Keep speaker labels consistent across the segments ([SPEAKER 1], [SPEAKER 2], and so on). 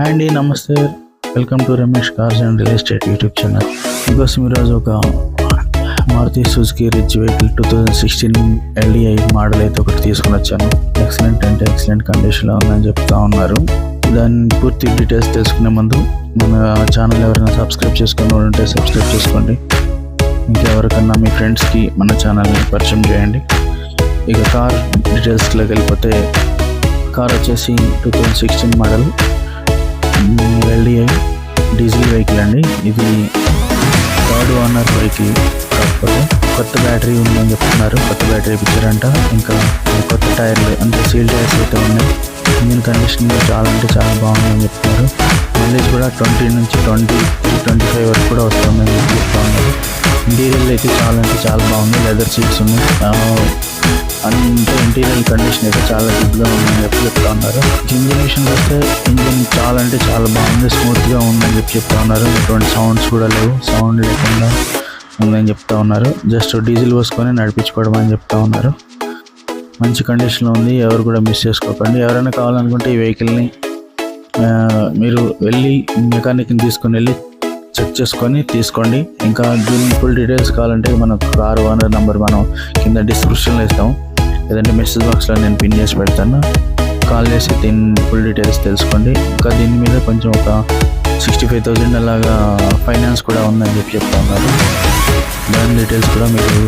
[SPEAKER 1] Hi అండి, నమస్తే. Welcome to Ramesh cars and real estate YouTube channel. మీకోసం ఈరోజు ఒక Maruti Suzuki Ritz vehicle 2016 LDI model అయితే ఒకటి తీసుకొని వచ్చాను. ఎక్సలెంట్ అంటే ఎక్సలెంట్ కండిషన్లో ఉందని చెప్తా ఉన్నారు. దాని పూర్తి డీటెయిల్స్ తెలుసుకునే ముందు మన ఛానల్ ఎవరైనా సబ్స్క్రైబ్ చేసుకుని ఉంటే సబ్స్క్రైబ్ చేసుకోండి. ఇంకెవరికన్నా మీ ఫ్రెండ్స్కి మన ఛానల్ని పరిచయం చేయండి. ఇక కార్ డీటెయిల్స్లోకి వెళ్ళిపోతే, కార్ వచ్చేసి 2016 మోడల్ LDI డీజిల్ వెహికల్ అండి. ఇది థర్డ్ ఓనర్ వెహికల్. కాకపోతే కొత్త బ్యాటరీ ఉందని చెప్తున్నారు. కొత్త బ్యాటరీ ఇప్పించారంట. ఇంకా కొత్త టైర్లు అంటే సీల్ టైర్స్ అయితే ఉన్నాయి. ఇంజిన్ కండిషన్ చాలా అంటే చాలా బాగుందని చెప్తున్నారు. మైలేజ్ కూడా 20 నుంచి 25 వరకు కూడా వస్తుందని చెప్తా ఉన్నారు. ఇంటీరియర్ అయితే చాలా అంటే చాలా బాగుంది. లెదర్ సీట్స్ ఉన్నాయి. అంటే ఇంటీరియర్ కండిషన్ అయితే చాలా గుడ్గా ఉందని చెప్తా ఉన్నారు. ఇంజిన్ విషయంకి వస్తే ఇంజిన్ చాలా అంటే చాలా బాగుంది, స్మూత్గా ఉందని చెప్తా ఉన్నారు. ఎటువంటి సౌండ్స్ కూడా లేవు, సౌండ్ లేకుండా ఉందని చెప్తా ఉన్నారు. జస్ట్ డీజిల్ పోసుకొని నడిపించుకోవడం అని చెప్తా ఉన్నారు. మంచి కండిషన్లో ఉంది. ఎవరు కూడా మిస్ చేసుకోకండి. ఎవరైనా కావాలనుకుంటే ఈ వెహికల్ని మీరు వెళ్ళి మెకానిక్ని తీసుకొని వెళ్ళి చెక్ చేసుకొని తీసుకోండి. ఇంకా దీని ఫుల్ డీటెయిల్స్ కావాలంటే మన కార్ ఓనర్ నెంబర్ మనం కింద డిస్క్రిప్షన్లో ఇస్తాము, లేదంటే మెసేజ్ బాక్స్లో నేను పిన్ చేసి పెడతాను. కాల్ చేసి దీని ఫుల్ డీటెయిల్స్ తెలుసుకోండి. ఇంకా దీని మీద కొంచెం ఒక 65,000 అలాగా ఫైనాన్స్ కూడా ఉందని చెప్తా ఉన్నారు. దాని డీటెయిల్స్ కూడా మీరు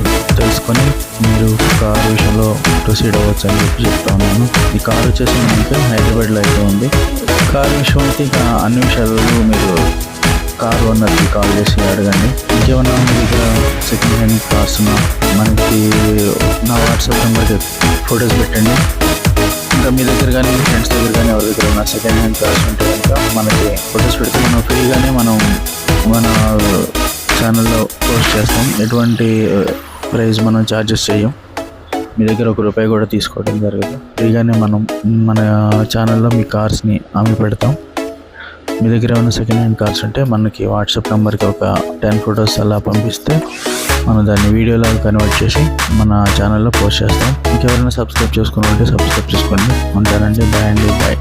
[SPEAKER 1] తెలుసుకొని మీరు కార్ విషయంలో ప్రొసీడ్ అవ్వచ్చు అని చెప్తా ఉన్నాను. ఈ కార్ వచ్చేసి మనకి హైదరాబాద్లో అయితే ఉంది. కార్ విషయం అయితే ఇక అన్ని విషయాలు మీరు కార్ ఓనర్కి కాల్ చేసి అడగండి. ఇంకేమన్నా మీ దగ్గర సెకండ్ హ్యాండ్ కార్స్ మనకి నా వాట్సాప్ నెంబర్కి ఫొటోస్ పెట్టండి. ఇంకా మీ దగ్గర కానీ మీ ఫ్రెండ్స్ దగ్గర కానీ ఎవరి దగ్గర ఉన్న సెకండ్ హ్యాండ్ కార్స్ ఉంటే కనుక మనకి ఫొటోస్ పెడితే మనం ఫ్రీగానే మన ఛానల్లో పోస్ట్ చేస్తాం. ఎటువంటి ప్రైస్ మనం ఛార్జెస్ చేయం. మీ దగ్గర ₹1 కూడా తీసుకోవడం జరగదు. ఫ్రీగానే మనం మన ఛానల్లో మీ కార్స్ని అమ్మి పెడతాం. మీ దగ్గర ఏమైనా సెకండ్ హ్యాండ్ కార్స్ ఉంటే మనకి వాట్సాప్ నెంబర్కి ఒక 10 ఫొటోస్ అలా పంపిస్తే మనం దాన్ని వీడియోలాగా కన్వర్ట్ చేసి మన ఛానల్లో పోస్ట్ చేస్తాం. ఇంకెవరైనా సబ్స్క్రైబ్ చేసుకుని ఉంటే సబ్స్క్రైబ్ చేసుకోండి. ఉంటానండి. బాయ్ అండి. బాయ్.